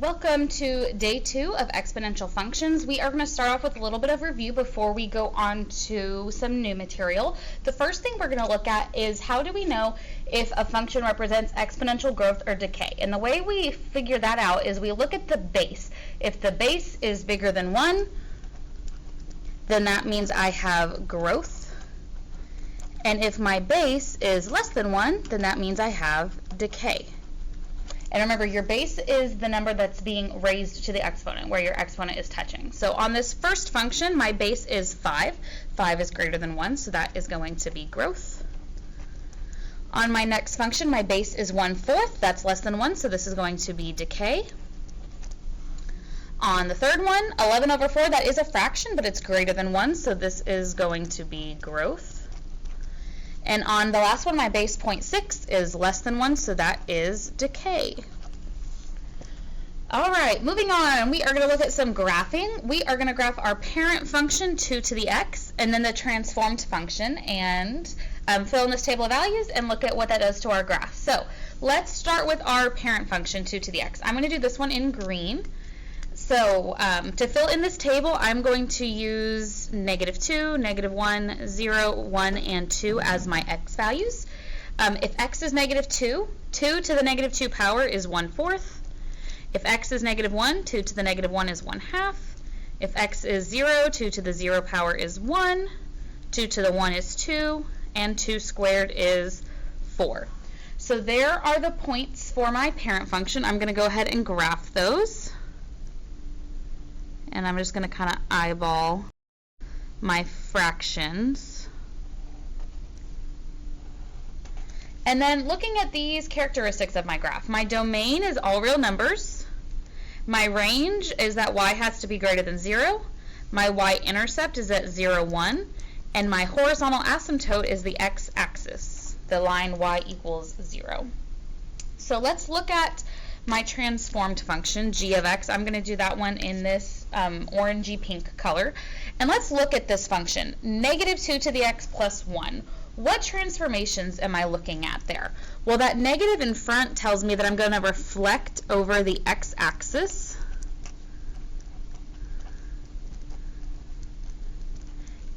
Welcome to day 2 of exponential functions. We are going to start off with a little bit of review before we go on to some new material. The first thing we're going to look at is how do we know if a function represents exponential growth or decay? And the way we figure that out is we look at the base. If the base is bigger than 1, then that means I have growth. And if my base is less than 1, then that means I have decay. And remember, your base is the number that's being raised to the exponent, where your exponent is touching. So on this first function, my base is 5. 5 is greater than 1, so that is going to be growth. On my next function, my base is 1/4. That's less than 1, so this is going to be decay. On the third one, 11/4, that is a fraction, but it's greater than 1, so this is going to be growth. And on the last one, my base 0.6 is less than 1, so that is decay. All right, moving on, we are going to look at some graphing. We are going to graph our parent function, 2 to the x, and then the transformed function, and fill in this table of values and look at what that does to our graph. So let's start with our parent function, 2 to the x. I'm going to do this one in green. So to fill in this table, I'm going to use -2, -1, 0, 1, and 2 as my x values. If x is -2, 2 to the -2 power is 1/4. If x is -1, 2 to the -1 is 1/2. If x is 0, 2 to the 0 power is 1. 2 to the 1 is 2. And 2 squared is 4. So there are the points for my parent function. I'm going to go ahead and graph those. And I'm just going to kind of eyeball my fractions. And then looking at these characteristics of my graph, my domain is all real numbers. My range is that y has to be greater than 0. My y-intercept is at 0, 1. And my horizontal asymptote is the x-axis, the line y equals 0. So let's look at my transformed function, g of x. I'm going to do that one in this orangey pink color. And let's look at this function, -2 to the x plus 1. What transformations am I looking at there? Well, that negative in front tells me that I'm going to reflect over the x-axis.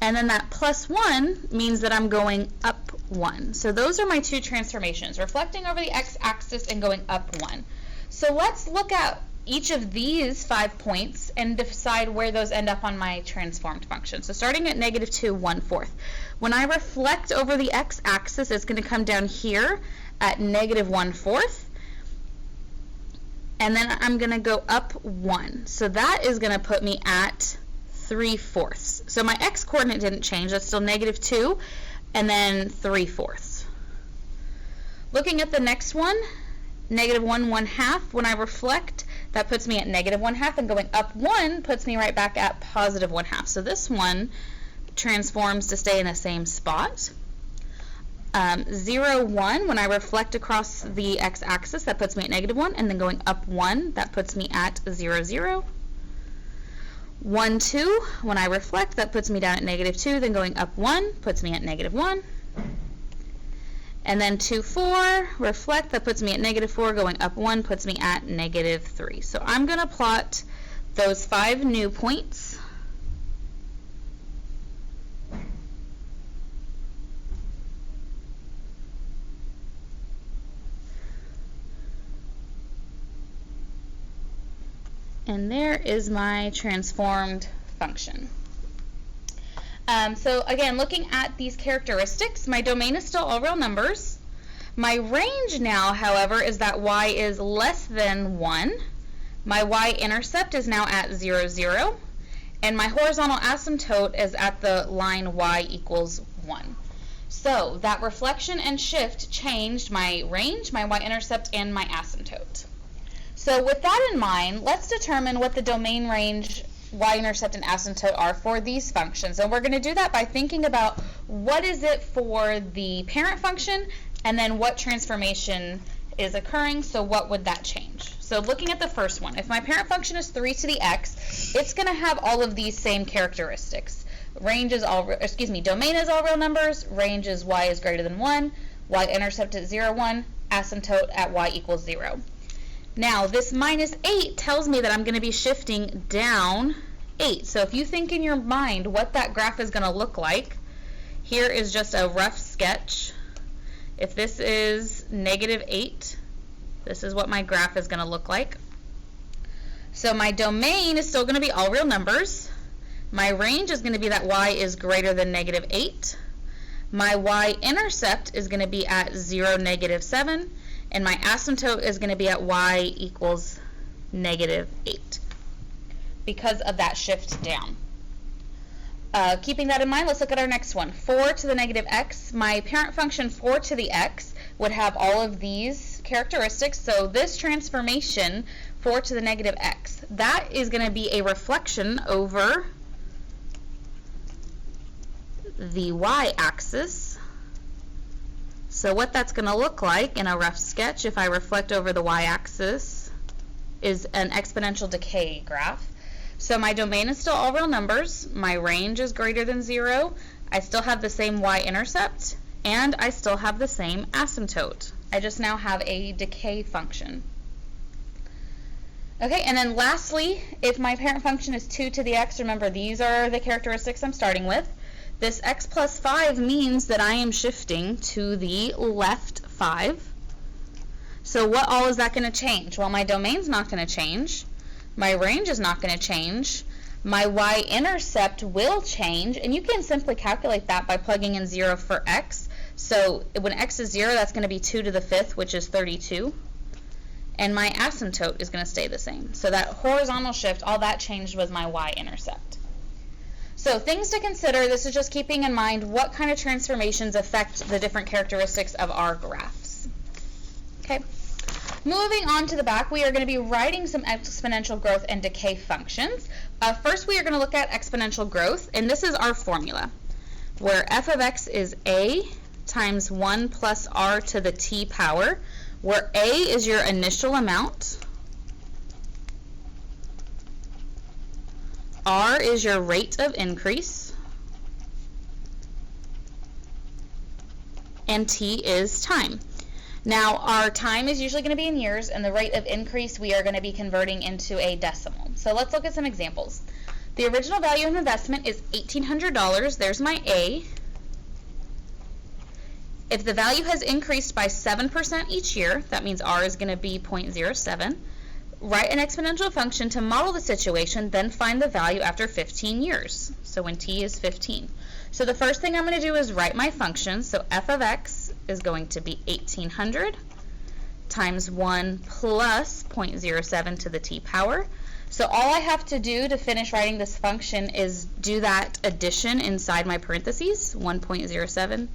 And then that plus 1 means that I'm going up 1. So those are my two transformations, reflecting over the x-axis and going up 1. So let's look at each of these 5 points and decide where those end up on my transformed function. So starting at -2, 1/4. When I reflect over the x-axis, it's going to come down here at -1/4. And then I'm going to go up 1. So that is going to put me at 3/4. So my x-coordinate didn't change. That's still -2 and then 3/4. Looking at the next one, -1, 1/2. When I reflect, that puts me at -1/2, and going up 1 puts me right back at +1/2. So this one transforms to stay in the same spot. 0, 1, when I reflect across the x-axis, that puts me at -1, and then going up 1, that puts me at 0, 0. 1, 2, when I reflect, that puts me down at -2, then going up 1 puts me at -1. And then 2, 4, reflect, that puts me at -4, going up 1 puts me at -3. So I'm going to plot those 5 new points. And there is my transformed function. So again, looking at these characteristics, my domain is still all real numbers. My range now, however, is that y is less than 1. My y-intercept is now at 0, 0. And my horizontal asymptote is at the line y equals 1. So that reflection and shift changed my range, my y-intercept, and my asymptote. So with that in mind, let's determine what the domain, range, y-intercept, and asymptote are for these functions. And we're going to do that by thinking about what is it for the parent function and then what transformation is occurring, so what would that change? So looking at the first one, if my parent function is 3 to the x, it's going to have all of these same characteristics. Range is all, domain is all real numbers, range is y is greater than 1, y-intercept at 0, 1, asymptote at y equals 0. Now, this minus 8 tells me that I'm going to be shifting down 8. So if you think in your mind what that graph is going to look like, here is just a rough sketch. If this is -8, this is what my graph is going to look like. So my domain is still going to be all real numbers. My range is going to be that y is greater than -8. My y-intercept is going to be at 0, -7. And my asymptote is going to be at y equals -8 because of that shift down. Keeping that in mind, let's look at our next one. 4 to the -x. My parent function 4 to the x would have all of these characteristics. So this transformation, 4 to the -x, that is going to be a reflection over the y-axis. So what that's going to look like in a rough sketch, if I reflect over the y-axis, is an exponential decay graph. So my domain is still all real numbers. My range is greater than 0. I still have the same y-intercept, and I still have the same asymptote. I just now have a decay function. Okay, and then lastly, if my parent function is 2 to the x, remember these are the characteristics I'm starting with. This x plus 5 means that I am shifting to the left 5. So what all is that going to change? Well, my domain's not going to change. My range is not going to change. My y-intercept will change, and you can simply calculate that by plugging in 0 for x. So when x is 0, that's going to be 2 to the 5th, which is 32. And my asymptote is going to stay the same. So that horizontal shift, all that changed was my y-intercept. So things to consider, this is just keeping in mind what kind of transformations affect the different characteristics of our graphs. Okay, moving on to the back, we are going to be writing some exponential growth and decay functions. First, we are going to look at exponential growth, and this is our formula, where f of x is a times 1 plus r to the t power, where a is your initial amount, r is your rate of increase, and t is time. Now, our time is usually going to be in years, and the rate of increase we are going to be converting into a decimal. So let's look at some examples. The original value of investment is $1,800. There's my A. If the value has increased by 7% each year, that means r is going to be 0.07. Write an exponential function to model the situation, then find the value after 15 years. So when t is 15. So the first thing I'm going to do is write my function. So f of x is going to be 1,800 times 1 plus 0.07 to the t power. So all I have to do to finish writing this function is do that addition inside my parentheses, 1.07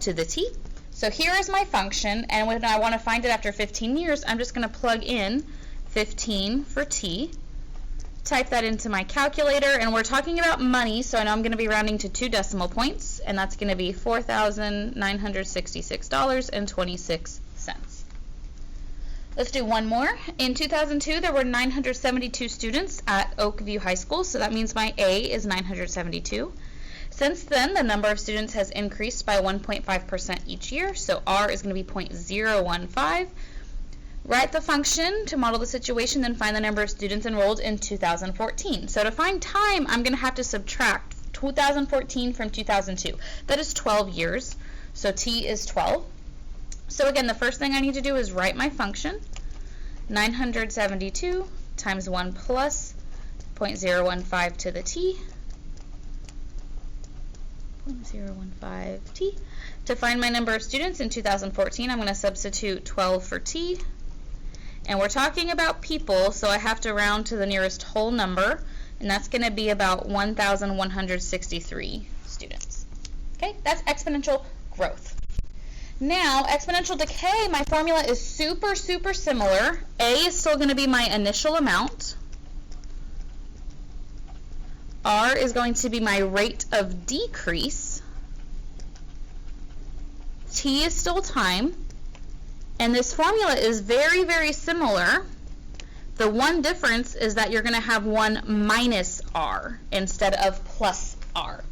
to the t. So here is my function, and when I want to find it after 15 years, I'm just going to plug in 15 for t, type that into my calculator, and we're talking about money, so I know I'm going to be rounding to 2 decimal points, and that's going to be $4,966.26. Let's do one more. In 2002, there were 972 students at Oakview High School, so that means my A is 972. Since then, the number of students has increased by 1.5% each year, so R is going to be 0.015. Write the function to model the situation, then find the number of students enrolled in 2014. So to find time, I'm going to have to subtract 2014 from 2002. That is 12 years, so t is 12. So again, the first thing I need to do is write my function. 972 times 1 plus 0.015 to the t. 0.015 t. To find my number of students in 2014, I'm going to substitute 12 for t. And we're talking about people, so I have to round to the nearest whole number, and that's going to be about 1,163 students. Okay, that's exponential growth. Now, exponential decay, my formula is super similar. A is still going to be my initial amount. R is going to be my rate of decrease. T is still time. And this formula is very similar. The one difference is that you're going to have 1 minus r instead of plus r.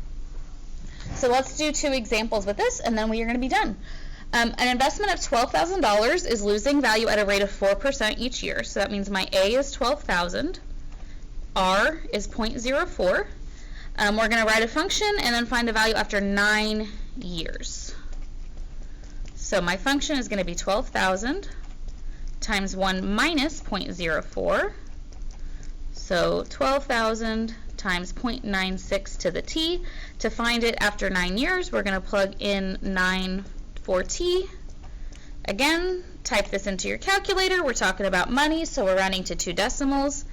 So let's do 2 examples with this, and then we are going to be done. An investment of $12,000 is losing value at a rate of 4% each year. So that means my A is 12,000. R is 0.04. We're going to write a function and then find the value after 9 years. So my function is going to be 12,000 times 1 minus 0.04. So 12,000 times 0.96 to the t. To find it after 9 years, we're going to plug in 9 for t. Again, type this into your calculator. We're talking about money, so we're rounding to 2 decimals.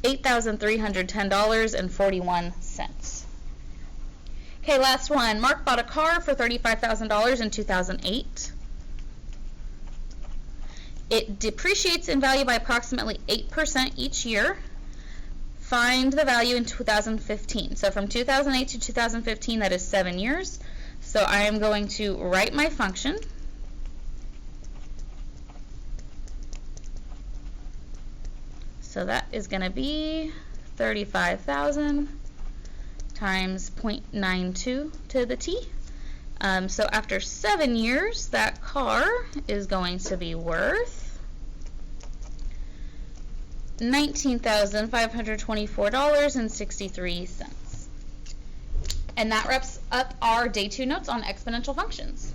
$8,310.41. Okay, last one. Mark bought a car for $35,000 in 2008. It depreciates in value by approximately 8% each year. Find the value in 2015. So from 2008 to 2015, that is 7 years. So I am going to write my function. So that is going to be 35,000 times 0.92 to the t. So after 7 years, that car is going to be worth $19,524.63. And that wraps up our Day 2 notes on exponential functions.